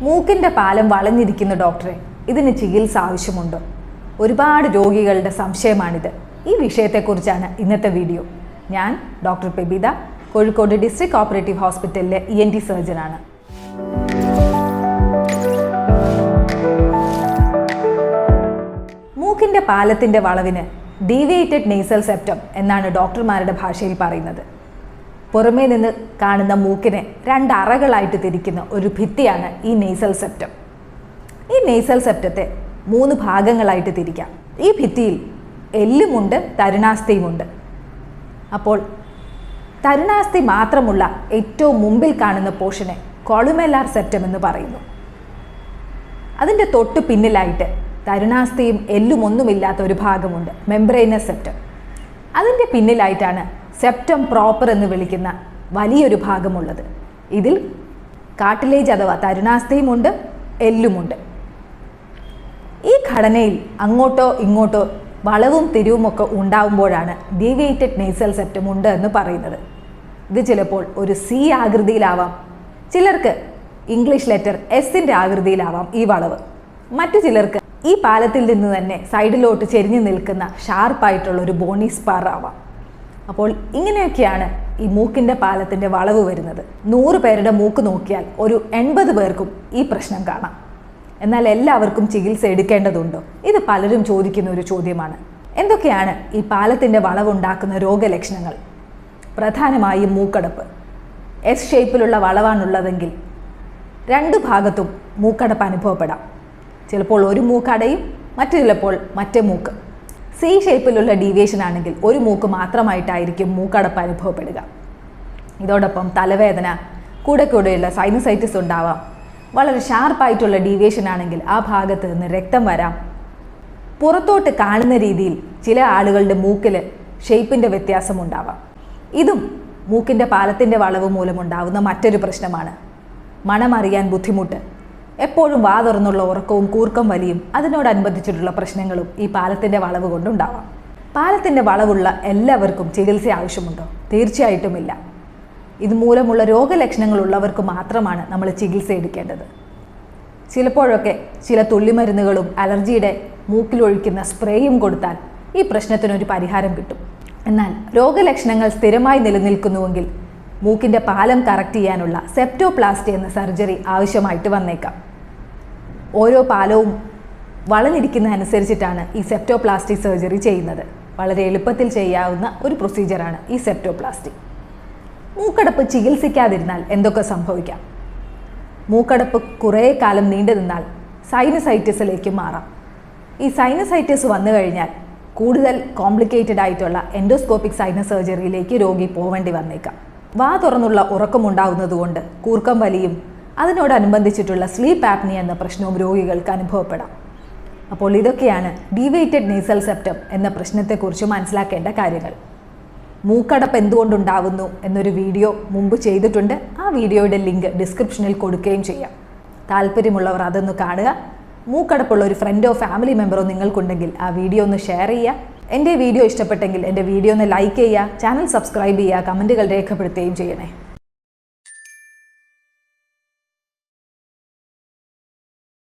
മൂക്കിൻ്റെ പാലം വളഞ്ഞിരിക്കുന്ന ഡോക്ടറെ, ഇതിന് ചികിത്സ ആവശ്യമുണ്ടോ? ഒരുപാട് രോഗികളുടെ സംശയമാണിത്. ഈ വിഷയത്തെക്കുറിച്ചാണ് ഇന്നത്തെ വീഡിയോ. ഞാൻ ഡോക്ടർ പെബിത, കോഴിക്കോട് ഡിസ്ട്രിക്ട് കോപ്പറേറ്റീവ് ഹോസ്പിറ്റലിലെ ENT സർജനാണ്. മൂക്കിൻ്റെ പാലത്തിൻ്റെ വളവിന് ഡീവിയേറ്റഡ് നേസൽ സെപ്റ്റം എന്നാണ് ഡോക്ടർമാരുടെ ഭാഷയിൽ പറയുന്നത്. പുറമേ നിന്ന് കാണുന്ന മൂക്കിനെ രണ്ടറകളായിട്ട് തിരിക്കുന്ന ഒരു ഭിത്തിയാണ് ഈ നേസൽ സെപ്റ്റം. ഈ നേസൽ സെപ്റ്റത്തെ 3 ഭാഗങ്ങളായിട്ട് തിരിക്കാം. ഈ ഭിത്തിയിൽ എല്ലുമുണ്ട്, തരുണാസ്ഥിയുമുണ്ട്. അപ്പോൾ തരുണാസ്ഥി മാത്രമുള്ള ഏറ്റവും മുമ്പിൽ കാണുന്ന പോർഷനെ കൊളുമെല്ലാർ സെപ്റ്റം എന്ന് പറയുന്നു. അതിൻ്റെ തൊട്ട് പിന്നിലായിട്ട് തരുണാസ്ഥിയും എല്ലുമൊന്നുമില്ലാത്ത ഒരു ഭാഗമുണ്ട്, മെംബ്രേനസ് സെപ്റ്റം. അതിൻ്റെ പിന്നിലായിട്ടാണ് സെപ്റ്റം പ്രോപ്പർ എന്ന് വിളിക്കുന്ന വലിയൊരു ഭാഗമുള്ളത്. ഇതിൽ കാർട്ടിലേജ് അഥവാ തരുണാസ്ഥിയുമുണ്ട്, എല്ലുമുണ്ട്. ഈ ഘടനയിൽ അങ്ങോട്ടോ ഇങ്ങോട്ടോ വളവും തിരിവുമൊക്കെ ഉണ്ടാവുമ്പോഴാണ് ഡീവിയേറ്റഡ് നേസൽ സെപ്റ്റം ഉണ്ട് എന്ന് പറയുന്നത്. ഇത് ചിലപ്പോൾ ഒരു C ആകൃതിയിലാവാം, ചിലർക്ക് ഇംഗ്ലീഷ് ലെറ്റർ Sൻ്റെ ആകൃതിയിലാവാം ഈ വളവ്. മറ്റു ചിലർക്ക് ഈ പാലത്തിൽ നിന്ന് തന്നെ സൈഡിലോട്ട് ചെരിഞ്ഞു നിൽക്കുന്ന ഷാർപ്പായിട്ടുള്ള ഒരു ബോണി സ്പാർ ആവാം. അപ്പോൾ ഇങ്ങനെയൊക്കെയാണ് ഈ മൂക്കിൻ്റെ പാലത്തിൻ്റെ വളവ് വരുന്നത്. 100 പേരുടെ മൂക്ക് നോക്കിയാൽ ഒരു 80 പേർക്കും ഈ പ്രശ്നം കാണാം. എന്നാൽ എല്ലാവർക്കും ചികിത്സ എടുക്കേണ്ടതുണ്ടോ? ഇത് പലരും ചോദിക്കുന്ന ഒരു ചോദ്യമാണ്. എന്തൊക്കെയാണ് ഈ പാലത്തിൻ്റെ വളവുണ്ടാക്കുന്ന രോഗലക്ഷണങ്ങൾ? പ്രധാനമായും മൂക്കടപ്പ്. S ഷേപ്പിലുള്ള വളവാണുള്ളതെങ്കിൽ 2 ഭാഗത്തും മൂക്കടപ്പ് അനുഭവപ്പെടാം. ചിലപ്പോൾ ഒരു മൂക്കടയും, മറ്റു ചിലപ്പോൾ മറ്റേ മൂക്ക്. C ഷേപ്പിലുള്ള ഡീവിയേഷൻ ആണെങ്കിൽ ഒരു മൂക്ക് മാത്രമായിട്ടായിരിക്കും മൂക്കടപ്പ് അനുഭവപ്പെടുക. ഇതോടൊപ്പം തലവേദന, കൂടെയുള്ള സൈനസൈറ്റിസ് ഉണ്ടാവാം. വളരെ ഷാർപ്പായിട്ടുള്ള ഡീവിയേഷൻ ആണെങ്കിൽ ആ ഭാഗത്ത് നിന്ന് രക്തം വരാം. പുറത്തോട്ട് കാണുന്ന രീതിയിൽ ചില ആളുകളുടെ മൂക്കിൽ ഷേപ്പിൻ്റെ വ്യത്യാസം ഉണ്ടാവാം. ഇതും മൂക്കിൻ്റെ പാലത്തിൻ്റെ വളവ് മൂലമുണ്ടാവുന്ന മറ്റൊരു പ്രശ്നമാണ്. മണമറിയാൻ ബുദ്ധിമുട്ട്, എപ്പോഴും വാ തുറന്നുള്ള ഉറക്കവും കൂർക്കം വലിയും അതിനോടനുബന്ധിച്ചിട്ടുള്ള പ്രശ്നങ്ങളും ഈ പാലത്തിൻ്റെ വളവ് കൊണ്ടുണ്ടാവാം. പാലത്തിൻ്റെ വളവുള്ള എല്ലാവർക്കും ചികിത്സ ആവശ്യമുണ്ടോ? തീർച്ചയായിട്ടും ഇല്ല. ഇതുമൂലമുള്ള രോഗലക്ഷണങ്ങളുള്ളവർക്ക് മാത്രമാണ് നമ്മൾ ചികിത്സ എടുക്കേണ്ടത്. ചിലപ്പോഴൊക്കെ ചില തുള്ളിമരുന്നുകളും അലർജിയുടെ മൂക്കിലൊഴിക്കുന്ന സ്പ്രേയും കൊടുത്താൽ ഈ പ്രശ്നത്തിനൊരു പരിഹാരം കിട്ടും. എന്നാൽ രോഗലക്ഷണങ്ങൾ സ്ഥിരമായി നിലനിൽക്കുന്നുവെങ്കിൽ മൂക്കിൻ്റെ പാലം കറക്റ്റ് ചെയ്യാനുള്ള സെപ്റ്റോപ്ലാസ്റ്റി എന്ന സർജറി ആവശ്യമായിട്ട് വന്നേക്കാം. ഓരോ പാലവും വളഞ്ഞിരിക്കുന്ന അനുസരിച്ചിട്ടാണ് ഈ സെപ്റ്റോപ്ലാസ്റ്റി സർജറി ചെയ്യുന്നത്. വളരെ എളുപ്പത്തിൽ ചെയ്യാവുന്ന ഒരു പ്രൊസീജിയറാണ് ഈ സെപ്റ്റോപ്ലാസ്റ്റി. മൂക്കടപ്പ് ചികിത്സിക്കാതിരുന്നാൽ എന്തൊക്കെ സംഭവിക്കാം? മൂക്കടപ്പ് കുറേ കാലം നീണ്ടു നിന്നാൽ സൈനസൈറ്റിസിലേക്ക് മാറാം. ഈ സൈനസൈറ്റിസ് വന്നു കഴിഞ്ഞാൽ കൂടുതൽ കോംപ്ലിക്കേറ്റഡ് ആയിട്ടുള്ള എൻഡോസ്കോപ്പിക് സൈനസ് സർജറിയിലേക്ക് രോഗി പോവേണ്ടി വന്നേക്കാം. വാ തുറന്നുള്ള ഉറക്കമുണ്ടാകുന്നതുകൊണ്ട് കൂർക്കം വലിയും അതിനോടനുബന്ധിച്ചിട്ടുള്ള സ്ലീപ്പ് ആപ്നിയ എന്ന പ്രശ്നവും രോഗികൾക്ക് അനുഭവപ്പെടാം. അപ്പോൾ ഇതൊക്കെയാണ് ഡീവിയേറ്റഡ് നേസൽ സെപ്റ്റം എന്ന പ്രശ്നത്തെക്കുറിച്ച് മനസ്സിലാക്കേണ്ട കാര്യങ്ങൾ. മൂക്കടപ്പ് എന്തുകൊണ്ടുണ്ടാവുന്നു എന്നൊരു വീഡിയോ മുമ്പ് ചെയ്തിട്ടുണ്ട്. ആ വീഡിയോയുടെ ലിങ്ക് ഡിസ്ക്രിപ്ഷനിൽ കൊടുക്കുകയും ചെയ്യാം. താല്പര്യമുള്ളവർ അതൊന്ന് കാണുക. മൂക്കടപ്പുള്ള ഒരു ഫ്രണ്ടോ ഫാമിലി മെമ്പറോ നിങ്ങൾക്കുണ്ടെങ്കിൽ ആ വീഡിയോ ഒന്ന് ഷെയർ ചെയ്യുക. എൻ്റെ വീഡിയോ ഇഷ്ടപ്പെട്ടെങ്കിൽ എൻ്റെ വീഡിയോ ഒന്ന് ലൈക്ക് ചെയ്യുക, ചാനൽ സബ്സ്ക്രൈബ് ചെയ്യുക, കമൻറ്റുകൾ രേഖപ്പെടുത്തുകയും ചെയ്യണേ.